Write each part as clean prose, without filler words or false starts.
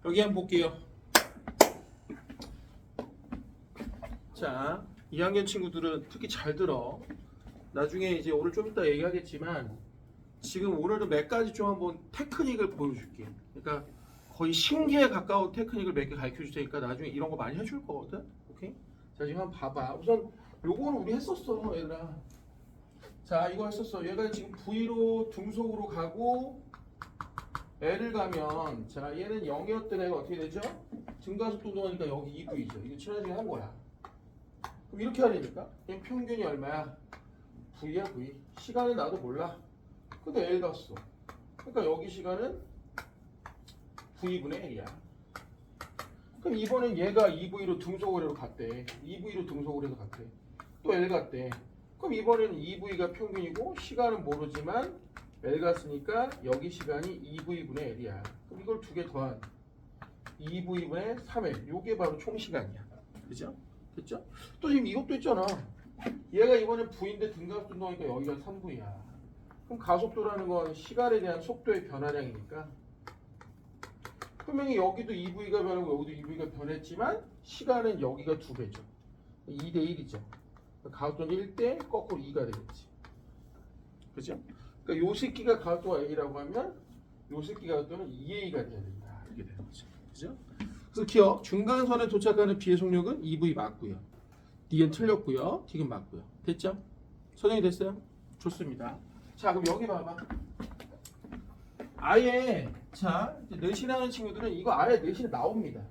여기 한번 볼게요. 자, 2학년 친구들은 특히 잘 들어. 나중에 이제 오늘 좀 이따 얘기하겠지만 지금 오늘은 몇 가지 좀 한번 테크닉을 보여줄게. 그러니까 거의 신기에 가까운 테크닉을 몇 개 가르쳐 줄 테니까 나중에 이런 거 많이 해줄 거거든. 오케이? 자, 지금 한번 봐봐. 우선 요거는 우리 했었어, 얘들아. 자, 이거 했었어. 얘가 지금 V로 등속으로 가고 L을 가면, 자, 얘는 0이었던 애가 어떻게 되죠? 증가속도 운동하니까 여기 2V죠. 이거 지난주에 한 거야. 그럼 이렇게 하려니까 얘 평균이 얼마야? V야, V. 시간은 나도 몰라. 근데 L 갔어. 그러니까 여기 시간은 V분의 L이야. 그럼 이번엔 얘가 2V로 등속을 해서 갔대. 2V로 등속을 해서 갔대. 또 L 갔대. 그럼 이번에는 2V가 평균이고 시간은 모르지만 L 갔으니까 여기 시간이 2V분의 L이야. 그럼 이걸 두 개 더한 2V분의 3L. 요게 바로 총 시간이야. 그죠? 됐죠? 또 지금 이것도 있잖아. 얘가 이번엔 V인데 등가속도 운동하니까 여기가 3V야. 그럼 가속도라는 건 시간에 대한 속도의 변화량이니까 분명히 여기도 2V가 변하고 여기도 2V가 변했지만 시간은 여기가 2배죠. 2대 1이죠. 가속도는 1대 거꾸로 2가 되겠지. 그죠? 그러니까 요 새끼가 가속도가 A라고 하면 요 새끼 가속도는 2A가 돼야 된다. 이렇게 되는 거죠. 그죠? 그래서 기억, 중간선에 도착하는 B의 속력은 2V 맞고요. D는 틀렸고요. D는 맞고요. 됐죠? 선생님 됐어요? 좋습니다. 자, 그럼 여기 봐봐. 아예 자, 내신하는 친구들은 이거 아예 내신에 나옵니다.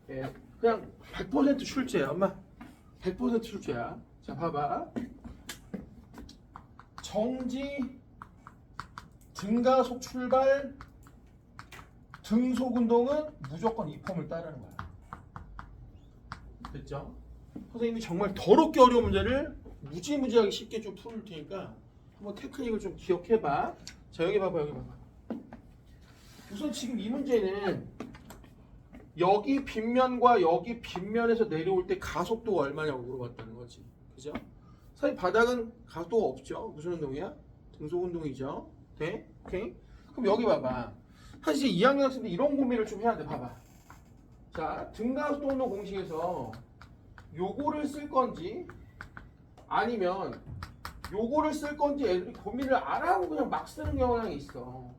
예, 그냥 100% 출제야. 엄마 100% 출제야. 자, 봐봐. 정지, 등가속 출발, 등속 운동은 무조건 이 폼을 따르는 거야. 됐죠? 선생님이 정말 더럽게 어려운 문제를 무지무지하게 쉽게 좀 풀을 테니까 한번 테크닉을 좀 기억해봐. 자, 여기 봐봐, 여기 봐봐. 우선 지금 이 문제는 여기 빗면과 여기 빗면에서 내려올 때 가속도가 얼마냐고 물어봤다는 거지. 그죠? 사실 바닥은 가속도가 없죠. 무슨 운동이야? 등속 운동이죠. 돼? 오케이? 그럼 여기 봐봐. 사실 2학년 학생들 이런 고민을 좀 해야 돼. 봐봐. 자, 등가속도 운동 공식에서 요거를 쓸 건지 아니면 요거를 쓸 건지 애들이 고민을 안 하고 그냥 막 쓰는 경향이 있어.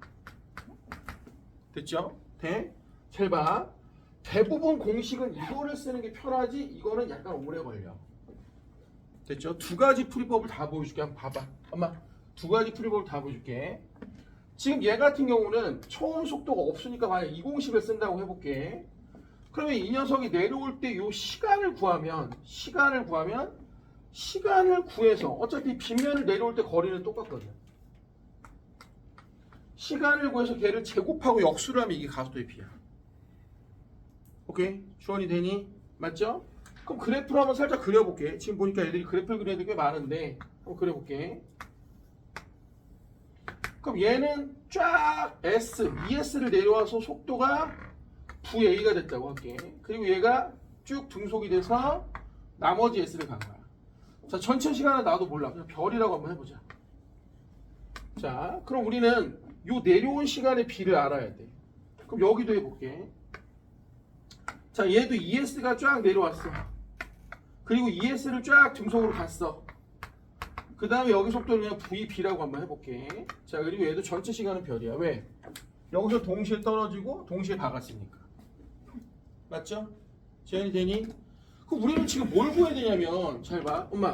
됐죠? 돼? 잘 봐. 대부분 공식은 이거를 쓰는 게 편하지 이거는 약간 오래 걸려. 됐죠? 두 가지 풀이법을 다 보여줄게. 한번 봐봐. 엄마 두 가지 풀이법을 다 보여줄게. 지금 얘 같은 경우는 초음 속도가 없으니까 만약 이 공식을 쓴다고 해볼게. 그러면 이 녀석이 내려올 때 요 시간을 구해서 어차피 빗면을 내려올 때 거리는 똑같거든. 시간을 구해서 걔를 제곱하고 역수를 하면 이게 가속도의 비야. 오케이? 주원이 되니? 맞죠? 그럼 그래프를 한번 살짝 그려볼게. 지금 보니까 애들이 그래프를 그려야 될 게 많은데 한번 그려볼게. 그럼 얘는 쫙 S, ES를 내려와서 속도가 VA가 됐다고 할게. 그리고 얘가 쭉 등속이 돼서 나머지 S를 간 거야. 자, 전체 시간은 나도 몰라. 그냥 별이라고 한번 해보자. 자, 그럼 우리는 요 내려온 시간의 B를 알아야 돼. 그럼 여기도 해볼게. 자, 얘도 ES가 쫙 내려왔어. 그리고 ES를 쫙 등속으로 갔어. 그 다음에 여기 속도를 그냥 VB라고 한번 해볼게. 자, 그리고 얘도 전체 시간은 별이야. 왜? 여기서 동시에 떨어지고 동시에 박았으니까. 맞죠? 재현이 되니? 그럼 우리는 지금 뭘 구해야 되냐면 잘 봐. 엄마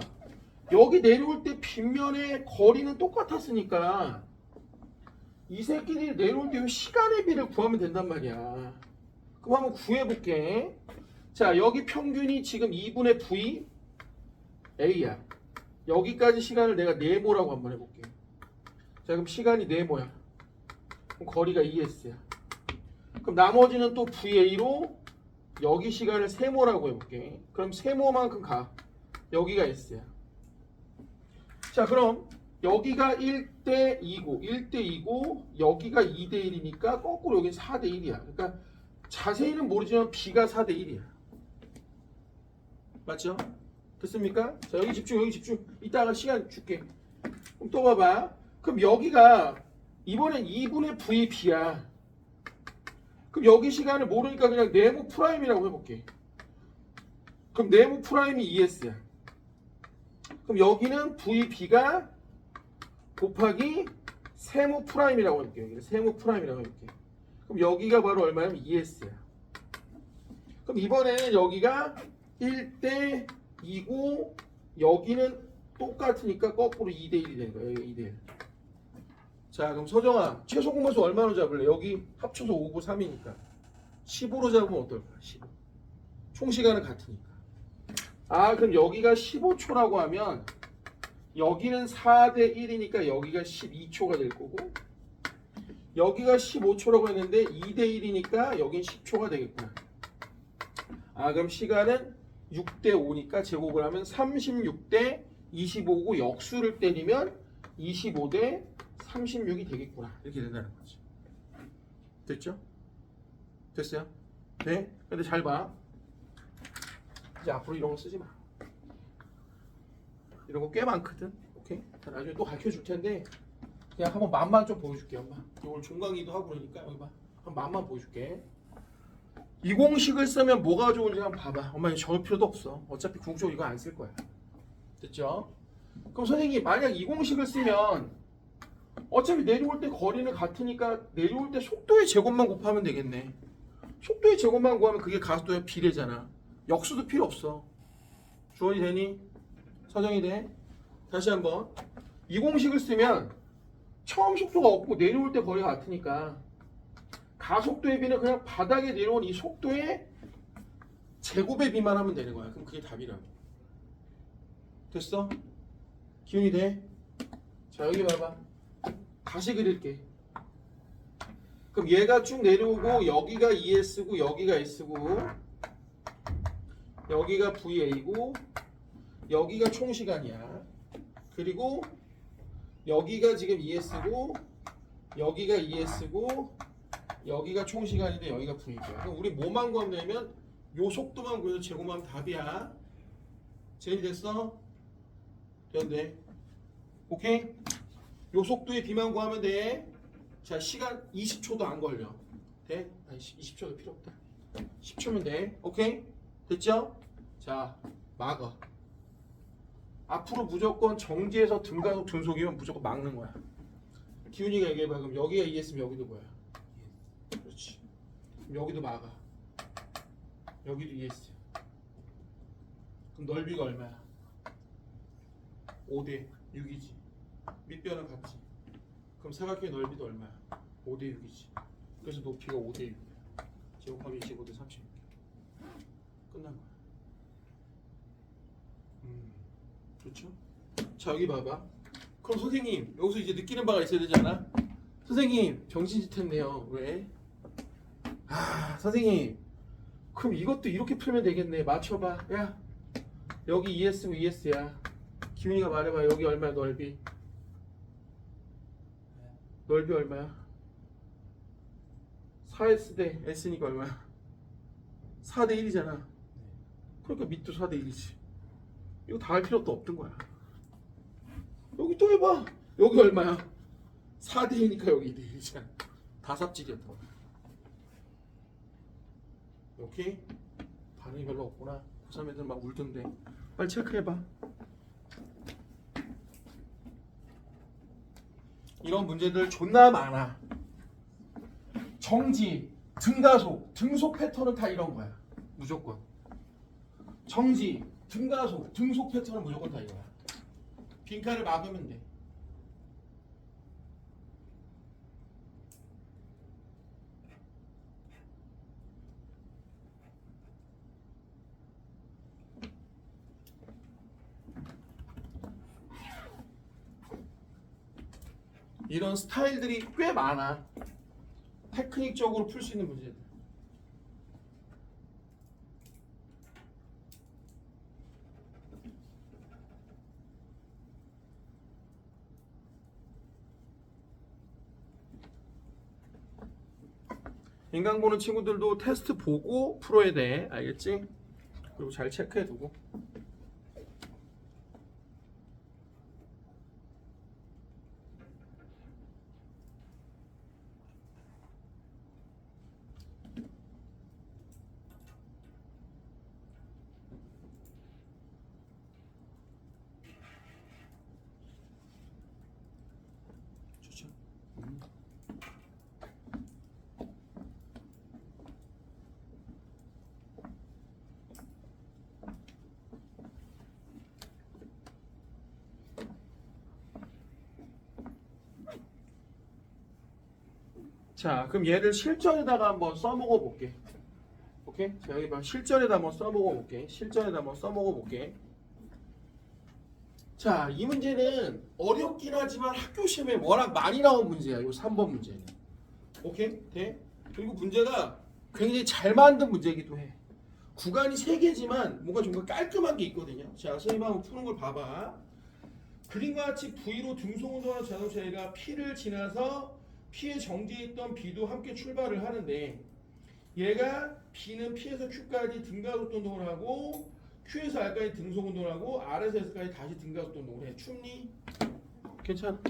여기 내려올 때 빗면의 거리는 똑같았으니까 이 새끼들이 내려올 때 시간의 비를 구하면 된단 말이야. 그럼 한번 구해볼게. 자, 여기 평균이 지금 2분의 V A야. 여기까지 시간을 내가 네모라고 한번 해볼게. 자, 그럼 시간이 네모야. 그럼 거리가 2S야. 그럼 나머지는 또 VA로 여기 시간을 세모라고 해볼게. 그럼 세모만큼 가. 여기가 S야. 자, 그럼 여기가 1대 2고 1대 2고 여기가 2대 1이니까 거꾸로 여기는 4대 1이야. 그러니까 자세히는 모르지만 B가 4대 1이야. 맞죠? 됐습니까? 자, 여기 집중, 여기 집중. 이따가 시간 줄게. 그럼 또 봐봐. 그럼 여기가 이번엔 2분의 VB야. 그럼 여기 시간을 모르니까 그냥 네모 프라임이라고 해볼게. 그럼 네모 프라임이 ES야. 그럼 여기는 VB가 곱하기 세모 프라임이라고 해볼게. 여기는 세모 프라임이라고 해볼게. 그럼 여기가 바로 얼마냐면 ES야. 그럼 이번에는 여기가 1대 2고 여기는 똑같으니까 거꾸로 2대 1이 되는 거야. 여기 2대 1. 자, 그럼 서정아, 최소 공배수 얼마로 잡을래? 여기 합쳐서 5고 3이니까 15로 잡으면 어떨까? 15. 총 시간은 같으니까. 아, 그럼 여기가 15초라고 하면 여기는 4대 1이니까 여기가 12초가 될 거고, 여기가 15초라고 했는데 2대 1이니까 여긴 10초가 되겠구나. 아, 그럼 시간은 6대 5니까 제곱을 하면 36대 25고 역수를 때리면 25대 36이 되겠구나. 이렇게 된다는 거지. 됐죠? 됐어요? 네? 근데 잘 봐. 이제 앞으로 이런 거 쓰지 마. 이런 거 꽤 많거든. 오케이? 나중에 또 가르쳐 줄 텐데 그냥 한번 맛만 좀 보여줄게. 엄마. 오늘 종강의도 하고 그러니까 여기 봐. 한 맛만 보여줄게. 이 공식을 쓰면 뭐가 좋은지 한번 봐봐. 엄마 이거 적을 필요도 없어. 어차피 궁극적으로 이거 안 쓸 거야. 됐죠? 그럼 선생님 만약 이 공식을 쓰면 어차피 내려올 때 거리는 같으니까 내려올 때 속도의 제곱만 곱하면 되겠네. 속도의 제곱만 구하면 그게 가속도의 비례잖아. 역수도 필요 없어. 주어이 되니? 서정이 돼? 다시 한번. 이 공식을 쓰면 처음 속도가 없고 내려올 때 거리가 같으니까 가속도의 비는 그냥 바닥에 내려온 이 속도의 제곱의 비만 하면 되는 거야. 그럼 그게 답이라고. 됐어? 기운이 돼? 자, 여기 봐봐. 다시 그릴게. 그럼 얘가 쭉 내려오고 여기가 ES고 여기가 S고 여기가 VA고 여기가 총 시간이야. 그리고 여기가 지금 ES고 여기가 ES고 여기가 총 시간인데 여기가 V야. 그럼 우리 뭐만 구하면 되냐면 요 속도만 구해서 제곱하면 답이야. 제일 됐어? 됐네. 오케이? 요 속도의 비만 구하면 돼. 자, 시간 20초도 안 걸려. 돼? 아니, 20초도 필요 없다. 10초면 돼. 오케이? 됐죠? 자, 막아. 앞으로 무조건 정지해서 등가속 등속이면 무조건 막는 거야. 기훈이가 얘기해봐. 그럼 여기가 ES면 여기도 뭐야? 그렇지. 그럼 여기도 막아. 여기도 ES. 그럼 넓이가 얼마야? 5대 6이지. 밑변은 같지. 그럼 사각형의 넓이도 얼마야? 5대 6이지. 그래서 높이가 5대 6이야. 제곱하면 25대 36. 끝난 거야. 그렇죠? 자, 여기 봐봐. 그럼 선생님 여기서 이제 느끼는 바가 있어야 되지 않아? 선생님 정신짓 했네요. 왜? 아, 선생님 그럼 이것도 이렇게 풀면 되겠네. 맞춰봐. 야, 여기 ES고 ES야. 기훈이가 말해봐. 여기 얼마야 넓이? 넓이 얼마야? 4S 대 S니까 얼마야? 4대 1이잖아. 그러니까 밑도 4대 1이지. 이거 다 할 필요도 없던 거야. 여기 또 해봐. 여기 얼마야? 4대 2니까 여기 2대 1이잖아. 다 삽질이었던 거야. 오케이? 반응이 별로 없구나. 고3 애들 막 울던데. 빨리 체크해봐. 이런 문제들 존나 많아. 정지, 등가속, 등속 패턴은 다 이런 거야. 무조건. 정지, 등가속, 등속 패턴은 무조건 다 이거야. 빈칸을 막으면 돼. 이런 스타일들이 꽤 많아. 테크닉적으로 풀 수 있는 문제들. 인강 보는 친구들도 테스트 보고 풀어야 돼. 알겠지? 그리고 잘 체크해두고. 자, 그럼 얘를 실전에다가 한번 써먹어 볼게. 오케이? 자, 여기 봐. 실전에다 한번 써먹어 볼게. 실전에다 한번 써먹어 볼게. 자, 이 문제는 어렵긴 하지만 학교 시험에 워낙 많이 나온 문제야. 이 3번 문제는. 오케이? 돼? 그리고 문제가 굉장히 잘 만든 문제이기도 해. 구간이 3개지만 뭔가 좀 깔끔한 게 있거든요. 자, 선생님 한번 푸는 걸 봐봐. 그림과 같이 V로 등속운동하는 자동차 A가 P를 지나서 P에 정지했던 B도 함께 출발을 하는데 얘가 B는 P에서 Q까지 등가속도 운동을 하고 Q에서 R까지 등속 운동을 하고 R에서 S까지 다시 등가속도 운동을 해. 춥니? 괜찮아?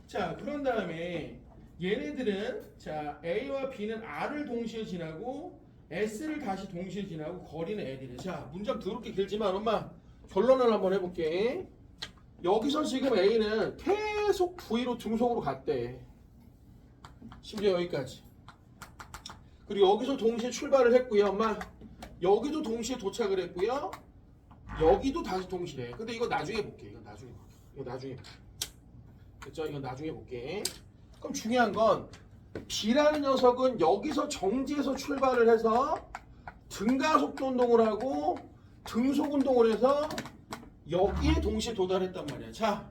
자, 그런 다음에 얘네들은 자 A와 B는 R을 동시에 지나고 S를 다시 동시에 지나고 거리는 L이래. 자, 문장 더럽게 길지만 엄마 결론을 한번 해볼게. 여기서 지금 A는 계속 V로 등속으로 갔대. 심지어 여기까지. 그리고 여기서 동시에 출발을 했고요. 엄마 여기도 동시에 도착을 했고요. 여기도 다시 동시에. 근데 이거 나중에 볼게. 이거 나중에 볼게. 그렇죠? 이건 나중에 볼게. 그럼 중요한 건 B라는 녀석은 여기서 정지해서 출발을 해서 등가속도 운동을 하고 등속 운동을 해서 여기에 동시에 도달했단 말이야. 자,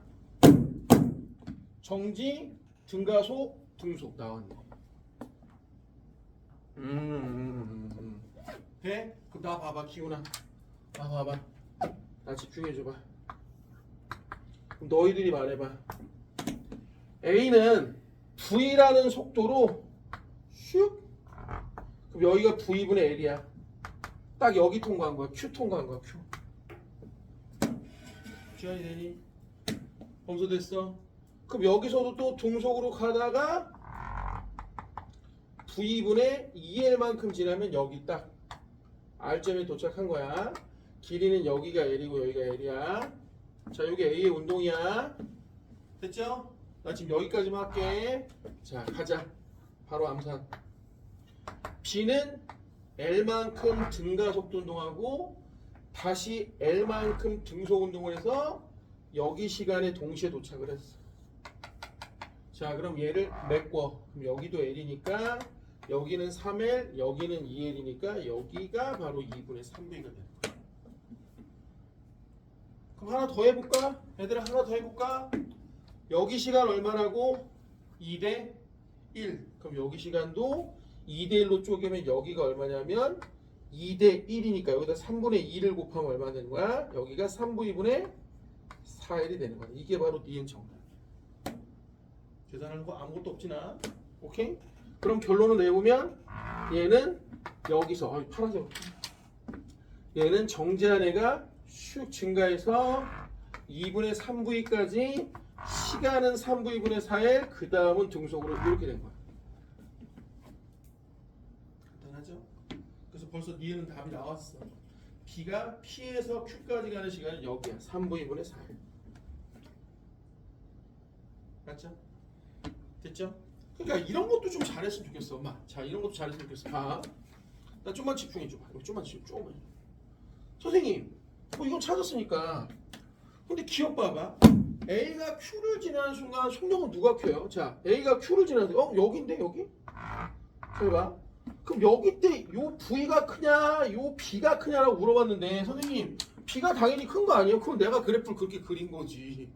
정지, 등가속, 등속 나왔네. 돼? 그럼 나 봐봐, 기훈아. 나 봐봐. 나 집중해줘봐. 그럼 너희들이 말해봐. A는 V라는 속도로 슉. 그럼 여기가 V분의 L이야. 딱 여기 통과한 거야. Q 통과한 거야. Q. 지연이 되니? 검소됐어? 그럼 여기서도 또 등속으로 가다가 V분의 2L만큼 지나면 여기 딱 R점에 도착한 거야. 길이는 여기가 L이고 여기가 L이야. 자, 여기 A의 운동이야. 됐죠? 나 지금 여기까지만 할게. 자, 가자. 바로 암산. B는 L만큼 등가속도 운동하고 다시 L만큼 등속 운동을 해서 여기 시간에 동시에 도착을 했어. 자, 그럼 얘를 메꿔. 그럼 여기도 L이니까 여기는 3L, 여기는 2L이니까 여기가 바로 2분의 3B가 되는 거야. 그럼 하나 더 해볼까? 얘들아 하나 더 해볼까? 여기 시간 얼마라고? 2대 1. 그럼 여기 시간도 2대 1로 쪼개면 여기가 얼마냐면 2대 1이니까 여기다 3분의 2를 곱하면 얼마 되는 거야? 여기가 3분의 2분의 4L이 되는 거야. 이게 바로 니은 정답. 계산하는 거 아무것도 없지나. 오케이? 그럼 결론을 내보면 얘는 여기서 파란색 얘는 정제한 애가 슉 증가해서 2분의 3V까지 시간은 3V분의 4L 그 다음은 등속으로 이렇게 된 거야. 간단하죠? 그래서 벌써 니은 답이 나왔어. B가 P에서 Q까지 가는 시간은 여기야. 3V분의 4L. 맞죠? 됐죠? 그러니까 이런 것도 좀 잘했으면 좋겠어, 엄마. 자, 이런 것도 잘했으면 좋겠어. 봐. 나 좀만 집중해줘봐. 이거 좀만 집중해. 선생님, 이건 찾았으니까. 근데 기억 봐봐. A가 Q를 지나는 순간 속력은 누가 켜요? 자, A가 Q를 지나는데, 여기인데 여기? 잘 봐. 그럼 여기 때 요 V가 크냐, 요 B가 크냐라고 물어봤는데, 선생님, B가 당연히 큰 거 아니에요? 그럼 내가 그래프를 그렇게 그린 거지.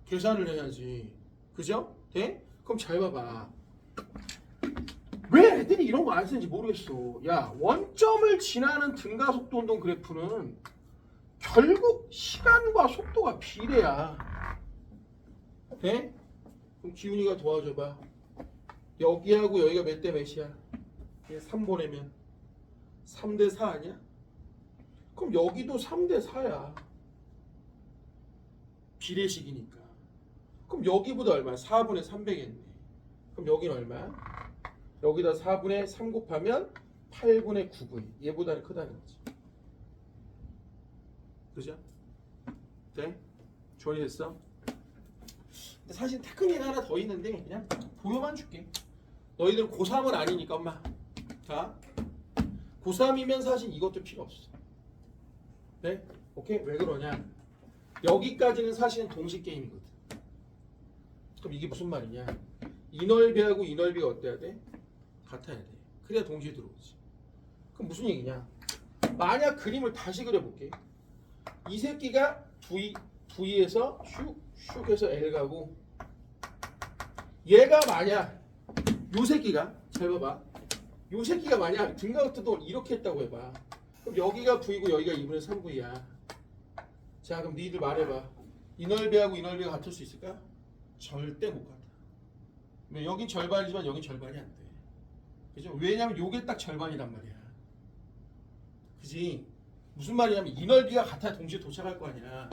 계산을 해야지. 그죠? 돼? 그럼 잘 봐봐. 왜 애들이 이런 거 안 쓰는지 모르겠어. 야, 원점을 지나는 등가속도 운동 그래프는 결국 시간과 속도가 비례야. 돼? 그럼 기훈이가 도와줘봐. 여기하고 여기가 몇 대 몇이야? 얘 3 보내면 3대 4 아니야? 그럼 여기도 3대 4야. 비례식이니까. 그럼 여기보다 얼마야? 4분의 300겠네. 그럼 여기는 얼마야? 여기다 4분의 3 곱하면 8분의 9분. 얘보다는 크다는 거지. 그죠? 네? 조리했어? 근데 사실 테크닉 하나 더 있는데 그냥 보여만 줄게. 너희들 고3은 아니니까 엄마. 자, 고3이면 사실 이것도 필요 없어. 네? 오케이? 왜 그러냐? 여기까지는 사실은 동식 게임이거든. 그럼 이게 무슨 말이냐? 이 넓이하고 이 넓이가 어때야 돼? 같아야 돼. 그래야 동시에 들어오지. 그럼 무슨 얘기냐? 만약 그림을 다시 그려볼게. 이 새끼가 V에서 슉슉 해서 L 가고, 얘가 만약 요 새끼가, 잘 봐봐, 요 새끼가 만약 등가우트도 이렇게 했다고 해봐. 그럼 여기가 V고 여기가 2분의 3V야. 자, 그럼 니들 말해봐. 이 넓이하고 이 넓이가 같을 수 있을까? 절대 못 같아. 여긴 절반이지만 여긴 절반이 안 돼. 그죠? 왜냐면 요게 딱 절반이란 말이야. 그지? 무슨 말이냐면 이 넓이가 같아야 동시에 도착할 거 아니야.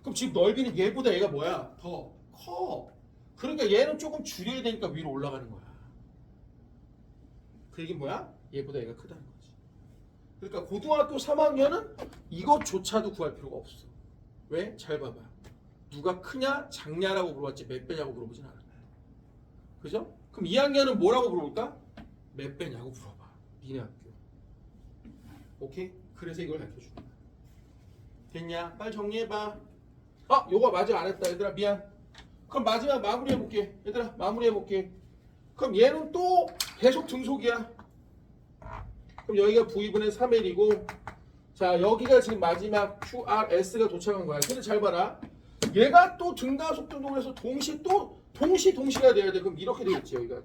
그럼 지금 넓이는 얘보다 얘가 뭐야? 더 커. 그러니까 얘는 조금 줄여야 되니까 위로 올라가는 거야. 그 얘기는 뭐야? 얘보다 얘가 크다는 거지. 그러니까 고등학교 3학년은 이것조차도 구할 필요가 없어. 왜? 잘 봐봐. 누가 크냐 작냐라고 물어봤지 몇 배냐고 물어보진 않아. 그죠? 그럼 2학년은 뭐라고 물어볼까? 몇 배냐고 물어봐. 니네 학교. 오케이? 그래서 이걸 가르쳐준 거야. 됐냐? 빨리 정리해봐. 요거 마저 안 했다 얘들아 미안. 그럼 마지막 마무리해볼게. 얘들아 마무리해볼게. 그럼 얘는 또 계속 등속이야. 그럼 여기가 V분의 3L이고, 자 여기가 지금 마지막 QRS가 도착한 거야. 근데 잘 봐라. 얘가 또 등가속 등동을 해서 동시가 돼야 돼. 그럼 이렇게 되겠지. 여기가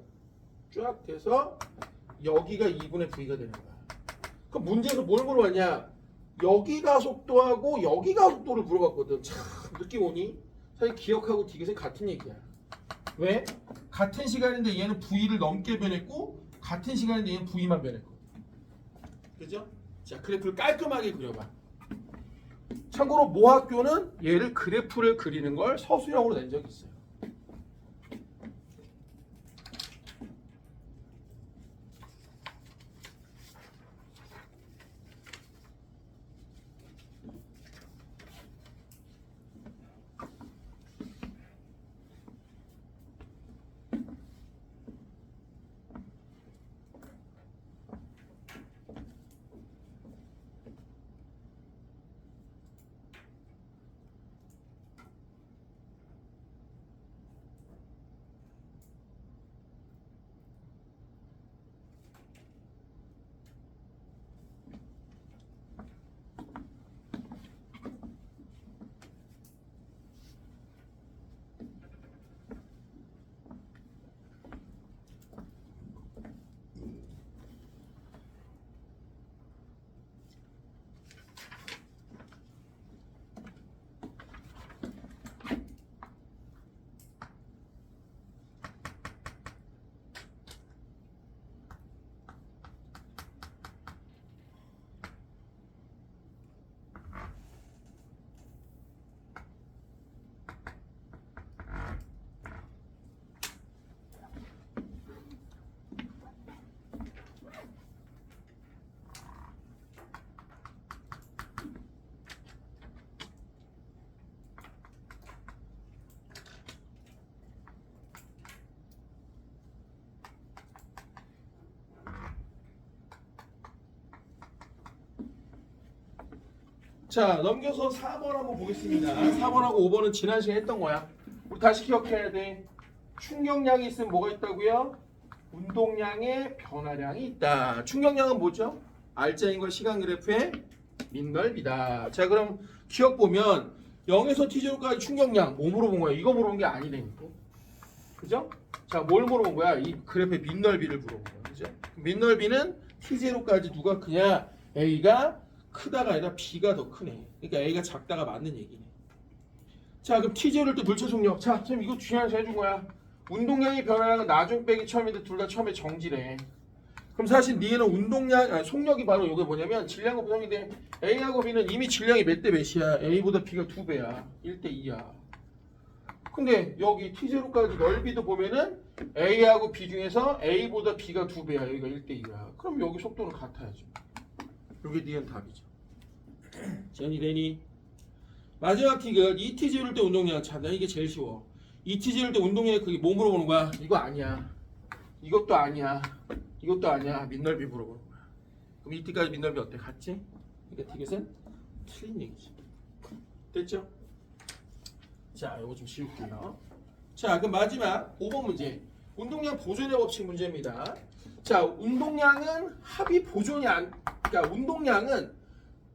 쫙 돼서 여기가 2분의 V가 되는 거야. 그럼 문제에서 뭘 물어봤냐? 여기가 속도하고 여기가 속도를 물어봤거든. 참 느낌 오니? 사실 기억하고 디귿은 같은 얘기야. 왜? 같은 시간인데 얘는 V를 넘게 변했고 같은 시간인데 얘는 V만 변했거든. 그죠? 자 그래프를 깔끔하게 그려봐. 참고로 모학교는 얘를 그래프를 그리는 걸 서술형으로 낸 적이 있어요. 자 넘겨서 4번 한번 보겠습니다. 4번하고 5번은 지난 시간에 했던 거야. 우리 다시 기억해야 돼. 충격량이 있으면 뭐가 있다고요? 운동량의 변화량이 있다. 충격량은 뭐죠? 알짜인과 시간 그래프의 민넓이다. 자 그럼 기억 보면 0에서 t제로까지 충격량 뭐 물어본 거야? 이거 물어본 게 아니라니까. 그죠? 자 뭘 물어본 거야? 이 그래프의 민넓이를 물어본 거야. 그죠? 민넓이는 t제로까지 누가 크냐? a가 크다가 아니라 b가 더 크네. 그러니까 a가 작다가 맞는 얘기네. 자 그럼 t제로일 때 물체 속력. 자 선생님 이거 중요해서 해준 거야. 운동량의 변화량은 나중 빼기 처음인데 둘 다 처음에 정지래. 그럼 사실 니는 속력이 바로 이게 뭐냐면 질량 곱성인데 A하고 B는 이미 질량이 몇 대 몇이야? A보다 B가 2배야. 1대 2야. 근데 여기 T0까지 넓이도 보면은 A하고 B 중에서 A보다 B가 2배야. 여기가 1대 2야. 그럼 여기 속도는 같아야죠. 여기 니은 답이죠. 전이 되니? 마지막 팁은 이 T0일 때 운동량 찾나? 이게 제일 쉬워. 이 T0일 때 운동량의 크기 뭐 물어보는 거야? 이거 아니야. 이것도 아니야. 이것도 아니야. 민넓이 물어보는 거야. 그럼 이 T까지 민넓이 어때? 같지? 그러니까 디귿은 틀린 얘기지. 됐죠? 자, 이거 좀 지울게요. 자, 그럼 마지막 5번 문제. 운동량 보존의 법칙 문제입니다. 자, 운동량은 합이 보존이 그러니까 운동량은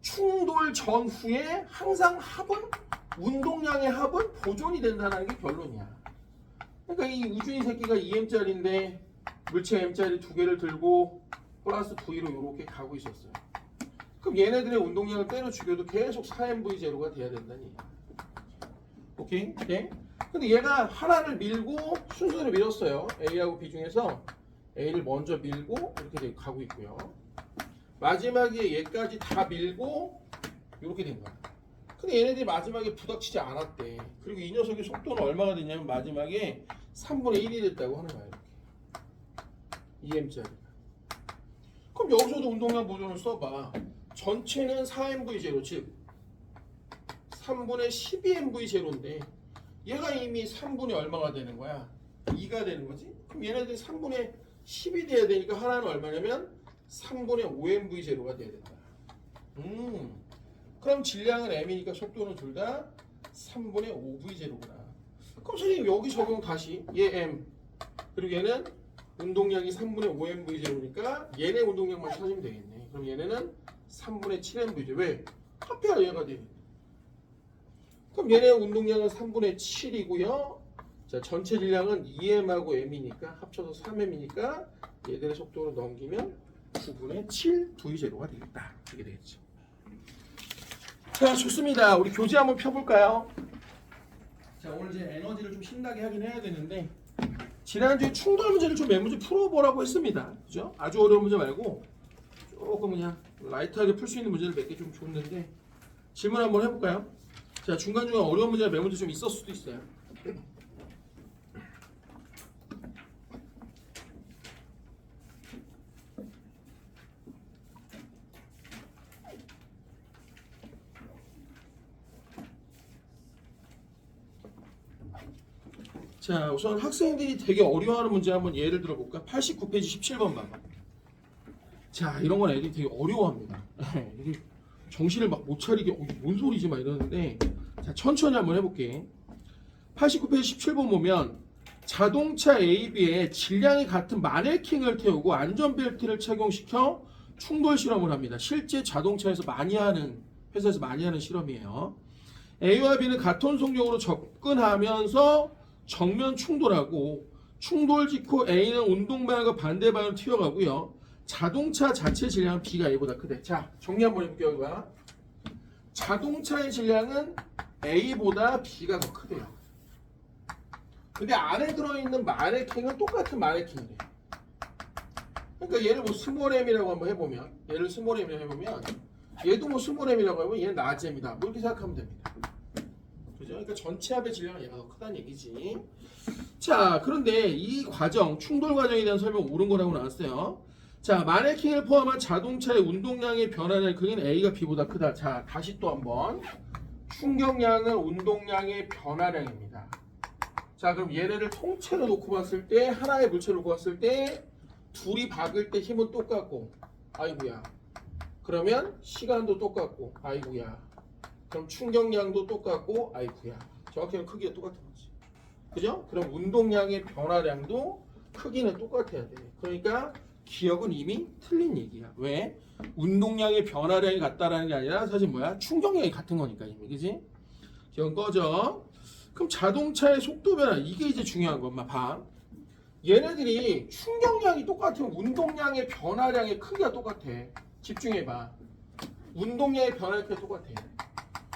충돌 전후에 항상 운동량의 합은 보존이 된다는 게 결론이야. 그러니까 이 우준이 새끼가 2m짜리인데 물체 m짜리 두 개를 들고 플러스 V로 이렇게 가고 있었어요. 그럼 얘네들의 운동량을 때려 죽여도 계속 4mv 제로가 돼야 된다는 얘기야. 오케이? 네? 근데 얘가 하나를 밀고 순서를 밀었어요. A하고 B 중에서 A를 먼저 밀고 이렇게 가고 있고요. 마지막에 얘까지 다 밀고 이렇게 된 거야. 근데 얘네들이 마지막에 부닥치지 않았대. 그리고 이 녀석의 속도는 얼마가 됐냐면 마지막에 3분의 1이 됐다고 하는 거야. 이렇게 2m짜리. 그럼 여기서도 운동량 보존을 써봐. 전체는 4mv 제로, 즉 3분의 12mv 제로인데 얘가 이미 3분의 얼마가 되는 거야? 2가 되는 거지? 그럼 얘네들이 3분의 10이 돼야 되니까 하나는 얼마냐면 3분의 5mv 제로가 돼야 된다. 그럼 질량은 m이니까 속도는 둘 다 3분의 5v 제로구나. 그럼 선생님 여기 적용 다시. 얘 m 그리고 얘는 운동량이 3분의 5mv 제로니까 얘네 운동량만 찾으면 되겠네. 그럼 얘네는 3분의 7mv 제로. 왜? 합해야 얘가 돼. 그럼 얘네 운동량은 3분의 7이고요. 자, 전체 질량은 2m하고 m이니까 합쳐서 3m이니까 얘들의 속도로 넘기면 9분의 7 v 제로가 되겠다. 이게 되겠죠. 자, 좋습니다. 우리 교재 한번 펴볼까요? 자, 오늘 이제 에너지를 좀 신나게 하긴 해야 되는데 지난주에 충돌 문제를 좀 몇 문제 풀어보라고 했습니다. 그죠? 아주 어려운 문제 말고 조금 그냥 라이트하게 풀 수 있는 문제를 몇 개 좀 줬는데 질문 한번 해볼까요? 자, 중간중간 어려운 문제가 몇 문제 좀 있었을 수도 있어요. 자, 우선 학생들이 되게 어려워하는 문제 한번 예를 들어볼까? 89페이지 17번 봐봐. 자, 이런 건 애들이 되게 어려워합니다. 이게 정신을 막 못 차리게 뭔 소리지 막 이러는데 자, 천천히 한번 해볼게. 89페이지 17번 보면 자동차 AB에 질량이 같은 마네킹을 태우고 안전벨트를 착용시켜 충돌 실험을 합니다. 실제 자동차에서 많이 하는 회사에서 많이 하는 실험이에요. A와 B는 같은 속력으로 접근하면서 정면 충돌하고 충돌 직후 A는 운동 방향과 반대 방향으로 튀어가고요. 자동차 자체 질량은 B가 A보다 크대. 자, 정리 한번 해볼게요. 이거야. 자동차의 질량은 A보다 B가 더 크대요. 근데 안에 들어있는 마네킹은 똑같은 마네킹이래. 그러니까 얘를 뭐 스몰 m이라고 한번 해보면 얘를 스몰 m이라고 해보면 얘도 뭐 스몰 m이라고 해보면 얘는 라지 m이다. 뭐 이렇게 생각하면 됩니다. 그죠? 그러니까 전체 합의 질량은 얘가 더 크다는 얘기지. 자, 그런데 이 과정, 충돌 과정에 대한 설명 옳은 거라고 나왔어요. 자, 마네킹을 포함한 자동차의 운동량의 변화는 그게 A가 B보다 크다. 자, 다시 또 한번. 충격량은 운동량의 변화량입니다. 자, 그럼 얘네를 통째로 놓고 봤을 때 하나의 물체를 놓고 봤을 때 둘이 박을 때 힘은 똑같고 아이고야. 그러면 시간도 똑같고 아이고야. 그럼 충격량도 똑같고 아이고야. 정확히는 크기가 똑같은 거지. 그죠? 그럼 운동량의 변화량도 크기는 똑같아야 돼. 그러니까 기억은 이미 틀린 얘기야. 왜? 운동량의 변화량이 같다라는 게 아니라 사실 뭐야? 충격량이 같은 거니까 이미. 그지? 기억 꺼져. 그럼 자동차의 속도 변화 이게 이제 중요한 것만 봐. 얘네들이 충격량이 똑같으면 운동량의 변화량의 크기가 똑같아. 집중해봐. 운동량의 변화의 크기가 똑같아.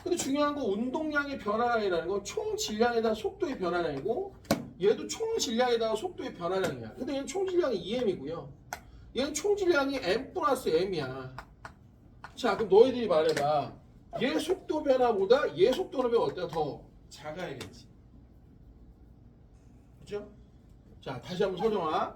근데 중요한 건 운동량의 변화량이라는 건 총 질량에다 속도의 변화량이고 얘도 총 질량에다가 속도의 변화량이야. 근데 얘는 총 질량이 2m이고요. 얘는 총 질량이 m 플러스 m이야. 자, 그럼 너희들이 말해봐. 얘 속도 변화보다 얘 속도 변화가 어때가 더 작아야겠지. 그죠? 자, 다시 한번 설정하.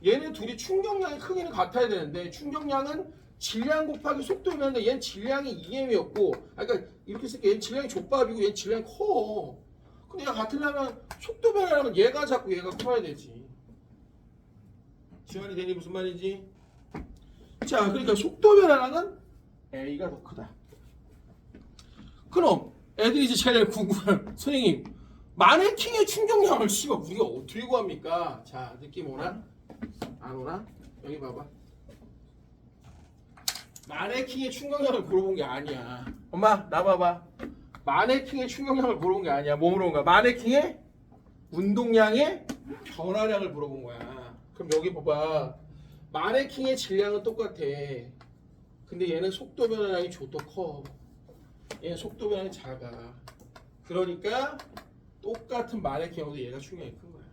얘네 둘이 충격량의 크기는 같아야 되는데 충격량은 질량 곱하기 속도면은 얘는 질량이 2m이었고 그러니까 이렇게 쓸게. 얘는 질량이 족밥이고 얘는 질량이 커. 근데 얘가 같으려면 속도 변화량은 얘가 작고 얘가 커야 되지. 지원이 되니 무슨 말인지? 자, 그러니까 속도 변화량은 A가 더 크다. 그럼 애들이 이제 제일 궁금한 선생님 마네킹의 충격량을 씨발 우리가 어떻게 구합니까? 자, 느낌 오나? 안 오나? 여기 봐봐. 마네킹의 충격량을 물어본 게 아니야. 엄마, 나 봐봐. 마네킹의 충격량을 물어본 게 아니야. 뭐 물어본 거야? 마네킹의 운동량의 변화량을 물어본 거야. 그럼 여기 봐봐. 마네킹의 질량은 똑같아. 근데 얘는 속도 변화량이 더 커. 얘는 속도 변화량이 작아. 그러니까 똑같은 마네킹하고도 얘가 충격이 큰 거야.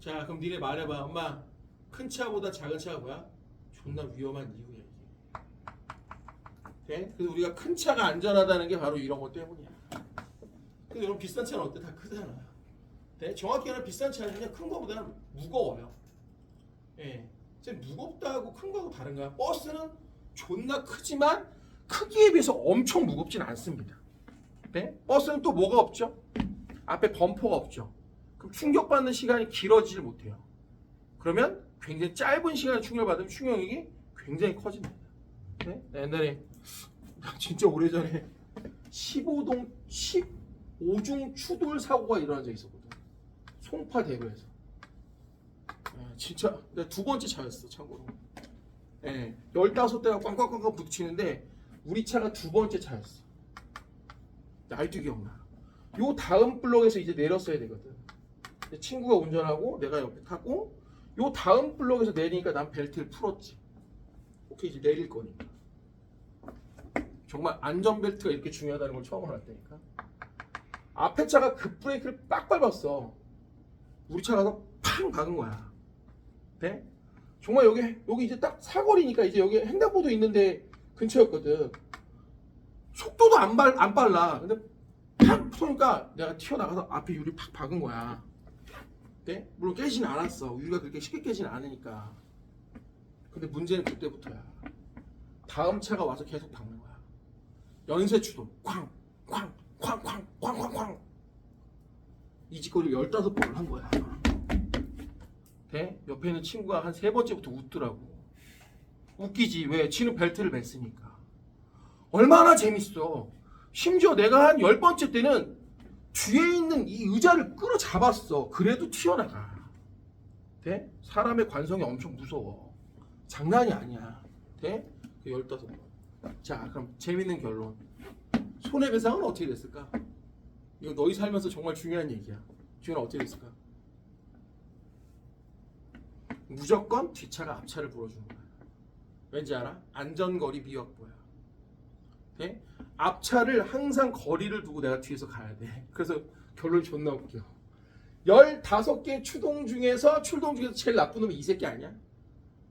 자, 그럼 니네 말해봐. 엄마, 큰 차보다 작은 차가 뭐야? 존나 위험한 이유야 이게. 네? 그래서 우리가 큰 차가 안전하다는 게 바로 이런 것 때문이야. 근데 여러분 비싼 차는 어때? 다 크잖아. 네? 정확히 말하면 비싼 차는 그냥 큰 거보다는 무거워요. 예. 무겁다고 큰 거하고 다른 거야. 버스는 존나 크지만 크기에 비해서 엄청 무겁진 않습니다. 네? 버스는 또 뭐가 없죠? 앞에 범퍼가 없죠. 그럼 충격받는 시간이 길어지질 못해요. 그러면 굉장히 짧은 시간에 충격받으면 충격력이 굉장히 커집니다. 네? 옛날에 진짜 오래전에 15중 추돌 사고가 일어난 적이 있었거든. 송파대로에서. 진짜 내가 두 번째 차였어, 참고로. 15대가 꽝꽝꽝꽝 부딪히는데 우리 차가 두 번째 차였어. 아직도 기억나. 요 다음 블록에서 이제 내렸어야 되거든. 친구가 운전하고 내가 옆에 타고 요 다음 블록에서 내리니까 난 벨트를 풀었지. 오케이, 이제 내릴 거니까. 정말 안전벨트가 이렇게 중요하다는 걸 처음 알았다니까. 앞에 차가 급브레이크를 빡 밟았어. 우리 차가 가서 팡 박은 거야. 네? 정말 여기 이제 딱 사거리니까 이제 여기 횡단보도 있는데 근처였거든. 속도도 안 빨라. 근데 팍 쏘니까 내가 튀어나가서 앞에 유리 팍 박은 거야. 네? 물론 깨지는 않았어. 유리가 그렇게 쉽게 깨지는 않으니까. 근데 문제는 그때부터야. 다음 차가 와서 계속 박는 거야. 연쇄 추돌. 쾅! 쾅! 쾅! 쾅! 쾅! 쾅! 쾅! 이 짓거리를 15번을 한 거야. 네? 옆에 있는 친구가 한 3번째부터 웃더라고. 웃기지. 왜? 지는 벨트를 맸으니까. 얼마나 재밌어. 심지어 내가 한 10번째 때는 뒤에 있는 이 의자를 끌어잡았어. 그래도 튀어나가. 네? 사람의 관성이 엄청 무서워. 장난이 아니야. 네? 15번. 자, 그럼 재밌는 결론. 손해배상은 어떻게 됐을까? 이거 너희 살면서 정말 중요한 얘기야. 지훈아, 어떻게 됐을까? 무조건 뒷차가 앞차를 불어주는 거야. 왠지 알아? 안전거리 미확보야. 네? 앞차를 항상 거리를 두고 내가 뒤에서 가야 돼. 그래서 결론이 존나 웃겨. 15개 출동 중에서 제일 나쁜 놈이 이 새끼 아니야?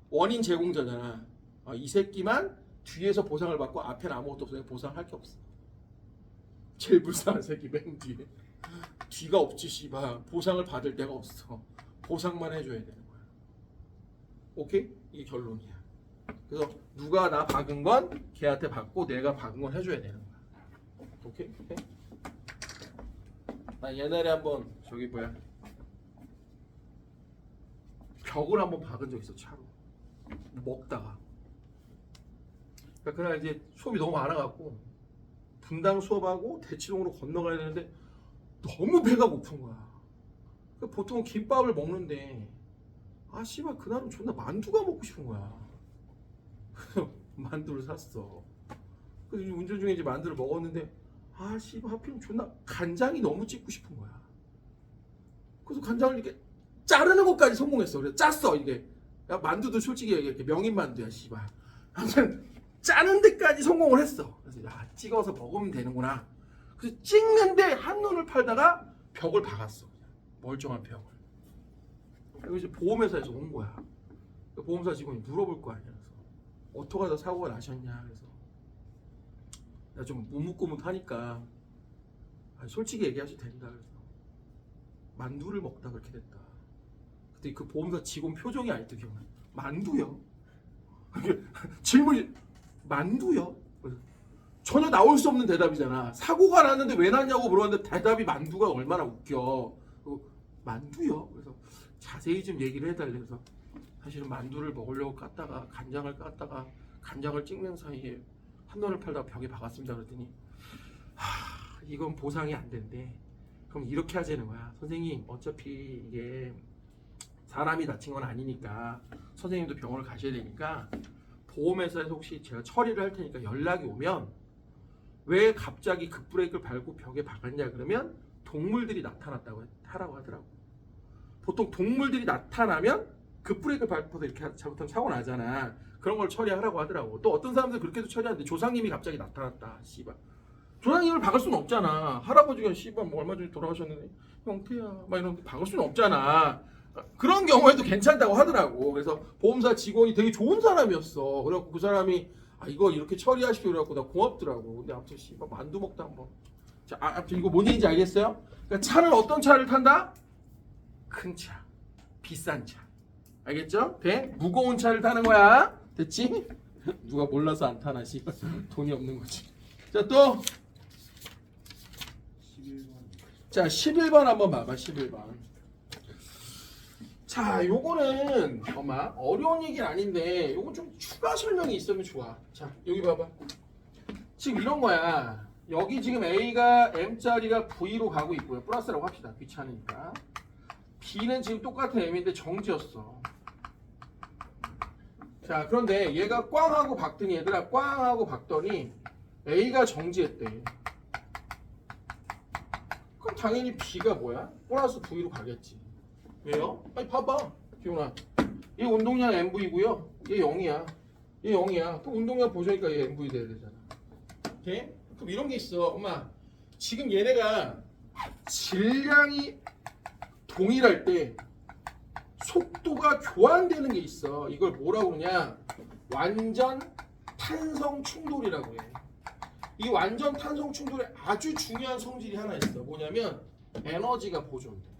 원인 제공자잖아. 이 새끼만 뒤에서 보상을 받고 앞에는 아무것도 없으니까 보상할 게 없어. 제일 불쌍한 새끼 맨 뒤에. 뒤가 없지 씨발. 보상을 받을 데가 없어. 보상만 해줘야 되는 거야. 오케이? 이게 결론이야. 그래서 누가 나 박은 건 걔한테 받고 내가 박은 건 해줘야 되는 거야. 오케이? 오케이? 나 옛날에 한번 저기 뭐야 벽을 한번 박은 적 있어. 차로 먹다가. 그러니까 그날 이제 수업이 너무 많아갖고 분당 수업하고 대치동으로 건너가야 되는데 너무 배가 고픈 거야. 그러니까 보통은 김밥을 먹는데 아 씨발 그날은 존나 만두가 먹고 싶은 거야. 만두를 샀어. 그래서 운전 중에 이제 만두를 먹었는데 아 씨발 하필 존나 간장이 너무 찍고 싶은 거야. 그래서 간장을 이렇게 자르는 것까지 성공했어. 그래서 짰어 이게. 야, 만두도 솔직히 이렇게 명인 만두야 씨발. 아무튼 짜는 데까지 성공을 했어. 그래서 야 찍어서 먹으면 되는구나. 그래서 찍는데 한눈을 팔다가 벽을 박았어. 멀쩡한 벽을. 그리고 이제 보험회사에서 온 거야. 보험사 직원이 물어볼 거 아니야. 그래서 어떻게 하다 사고가 나셨냐. 그래서 나 좀 우뭇고뭇하니까 솔직히 얘기하셔도 된다. 그래서 만두를 먹다 그렇게 됐다. 그때 그 보험사 직원 표정이 아직도 기억나. 만두요? 질문이 만두요? 전혀 나올 수 없는 대답이잖아. 사고가 났는데 왜 났냐고 물었는데 대답이 만두가 얼마나 웃겨. 만두요? 그래서 자세히 좀 얘기를 해달래. 그래서 사실은 만두를 먹으려고 깠다가 간장을 찍는 사이에 한눈을 팔다가 벽에 박았습니다. 그랬더니 이건 보상이 안 된대. 그럼 이렇게 하자는 거야. 선생님 어차피 이게 사람이 다친 건 아니니까 선생님도 병원을 가셔야 되니까 보험회사에서 혹시 제가 처리를 할 테니까 연락이 오면 왜 갑자기 급브레이크를 밟고 벽에 박았냐 그러면 동물들이 나타났다고 하라고 하더라고. 보통 동물들이 나타나면 급브레이크를 밟아서 이렇게 잘못하면 사고 나잖아. 그런 걸 처리하라고 하더라고. 또 어떤 사람들 그렇게도 처리하는데 조상님이 갑자기 나타났다. 씨발. 조상님을 박을 수는 없잖아. 할아버지가 씨발 뭐 얼마 전에 돌아가셨는데 형태야 막 이런 박을 수는 없잖아. 그런 경우에도 괜찮다고 하더라고. 그래서 보험사 직원이 되게 좋은 사람이었어. 그래갖고 그 사람이 이거 이렇게 처리하시오 그래갖고 나 고맙더라고. 근데 아무튼 씨발 만두 먹다 한번. 자, 아무튼 이거 뭔 얘기인지 알겠어요? 그러니까 차는 어떤 차를 탄다? 큰 차, 비싼 차. 알겠죠? 돼? 무거운 차를 타는 거야. 됐지? 누가 몰라서 안 타나 씨발. 돈이 없는 거지. 자, 또 11번. 자, 11번 한번 봐봐. 11번. 자, 요거는 어려운 얘기는 아닌데 요건 좀 추가 설명이 있으면 좋아. 자, 여기 봐봐. 지금 이런 거야. 여기 지금 A가 M짜리가 V로 가고 있고요. 플러스라고 합시다. 귀찮으니까. B는 지금 똑같은 M인데 정지였어. 자, 그런데 얘가 꽝하고 박더니 얘들아 꽝하고 박더니 A가 정지했대. 그럼 당연히 B가 뭐야? 플러스 V로 가겠지. 왜요? 아니 봐봐 기훈아, 얘 운동량 MV고요 얘 0이야. 얘 0이야. 그럼 운동량 보셔니까 얘 MV 돼야 되잖아. 오케이? 그럼 이런 게 있어. 엄마 지금 얘네가 질량이 동일할 때 속도가 교환되는 게 있어. 이걸 뭐라고 그러냐, 완전 탄성 충돌이라고 해. 이 완전 탄성 충돌에 아주 중요한 성질이 하나 있어. 뭐냐면 에너지가 보존돼.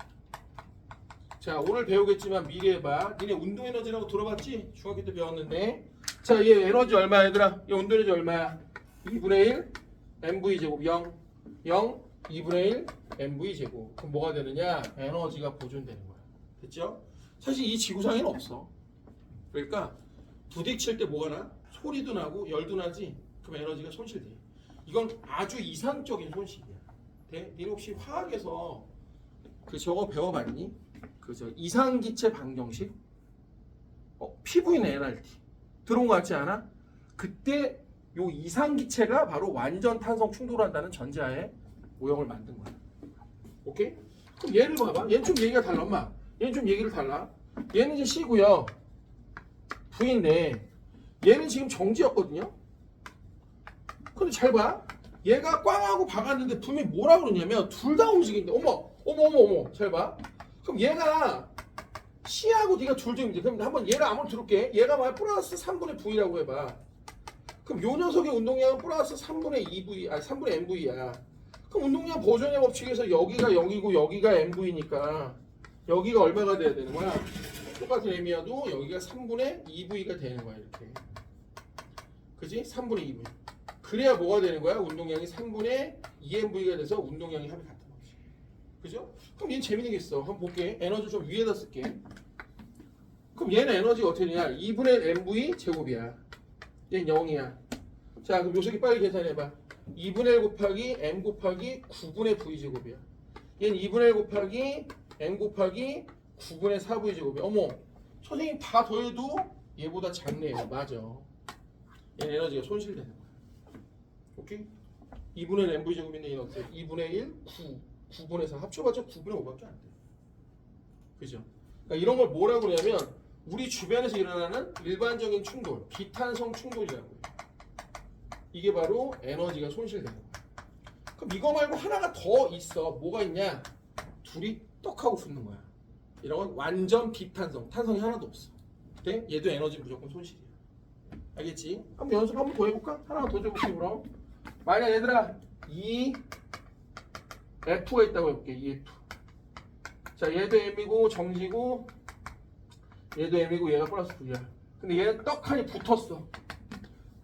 자, 오늘 배우겠지만 미리 해봐. 니네 운동 에너지라고 들어봤지? 중학교 때 배웠는데. 자, 얘 에너지 얼마야 얘들아? 얘 운동 에너지 얼마야? 2분의 1 mv 제곱 0 0 2분의 1 mv 제곱. 그럼 뭐가 되느냐? 에너지가 보존되는 거야. 됐죠? 사실 이 지구상에는 없어. 그러니까 부딪힐 때 뭐가 나? 소리도 나고 열도 나지? 그럼 에너지가 손실돼. 이건 아주 이상적인 손실이야. 돼? 니네 혹시 화학에서 그 저거 배워봤니? 그저 이상기체 방정식, PV는 NRT 들어온 거 같지 않아? 그때 요 이상기체가 바로 완전 탄성 충돌한다는 전제하에 모형을 만든 거야. 오케이? 그럼 얘를 봐봐. 얘는 좀 얘기가 달라. 엄마, 얘는 좀 얘기를 달라. 얘는 이제 C고요 V인데 얘는 지금 정지였거든요. 근데 잘 봐. 얘가 꽝하고 박았는데 분명히 뭐라 그러냐면 둘 다 움직인대. 어머 잘 봐. 그럼 얘가 C하고 네가 둘 중인데, 그럼 한번 얘를 한번 들을게. 얘가 뭐야? 플러스 3분의 V라고 해봐. 그럼 요 녀석의 운동량은 플러스 3분의 2V, 3분의 MV야. 그럼 운동량 보존의 법칙에서 여기가 0이고 여기가 MV니까 여기가 얼마가 돼야 되는 거야? 똑같은 M이어도 여기가 3분의 2V가 되는 거야. 이렇게. 그지? 3분의 2V. 그래야 뭐가 되는 거야? 운동량이 3분의 2MV가 돼서 운동량이 합이 같은 거지. 그죠? 그럼 얘는 재밌는 게 있어. 한번 볼게. 에너지 좀 위에다 쓸게. 그럼 얘는 에너지가 어떻게 되냐? 2분의 MV 제곱이야. 얘는 0이야. 자, 그럼 요새기 빨리 계산해봐. 2분의 1 곱하기 M 곱하기 9분의 V 제곱이야. 얘는 2분의 1 곱하기 M 곱하기 9분의 4V 제곱이야. 어머, 선생님 다 더해도 얘보다 작네요. 맞아. 얘는 에너지가 손실되는 거야. 오케이? 2분의 MV 제곱인데 얘는 어때? 2분의 1, 9분의 4 합쳐봤자 9분의 5밖에 안 돼. 그죠? 그러니까 이런 걸 뭐라고 그러냐면 우리 주변에서 일어나는 일반적인 충돌, 비탄성 충돌이라고 해요. 이게 바로 에너지가 손실되는 거야. 그럼 이거 말고 하나가 더 있어. 뭐가 있냐? 둘이 떡하고 붙는 거야. 이런 건 완전 비탄성, 탄성이 하나도 없어. 네? 얘도 에너지 무조건 손실이야. 알겠지? 한번 연습 한번 더 해볼까? 하나 더 해볼게 그럼. 만약 얘들아 F가 있다고 해볼게. EF. 자, 얘도 M이고 정지고 얘도 M이고 얘가 플러스 V야. 근데 얘는 떡하니 붙었어.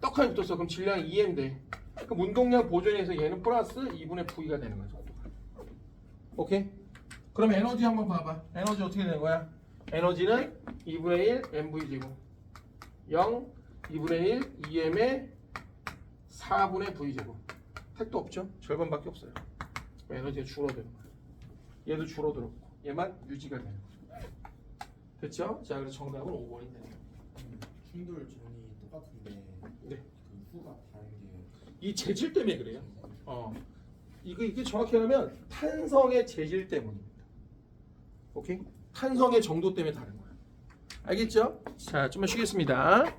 떡하니 붙었어. 그럼 질량이 2M 돼. 그럼 운동량 보존에서 얘는 플러스 2분의 V가 되는 거야. 속도가. 오케이? 그럼 에너지 한번 봐봐. 에너지 어떻게 되는 거야? 에너지는 2분의 1 MV 제곱 0 2분의 1 2M의 4분의 V 제곱. 택도 없죠? 절반밖에 없어요. 에너지가 줄어드는 거야. 얘도 줄어들었고 얘만 유지가 되는 거죠. 됐죠? 자, 그래서 정답은 5번이 되네요. 충돌 전이 똑같은데 네. 그 후가 다른 게 이 재질 때문에 그래요. 이게 정확히 하면 탄성의 재질 때문입니다. 오케이? 탄성의 정도 때문에 다른 거예요. 알겠죠? 자, 좀만 쉬겠습니다.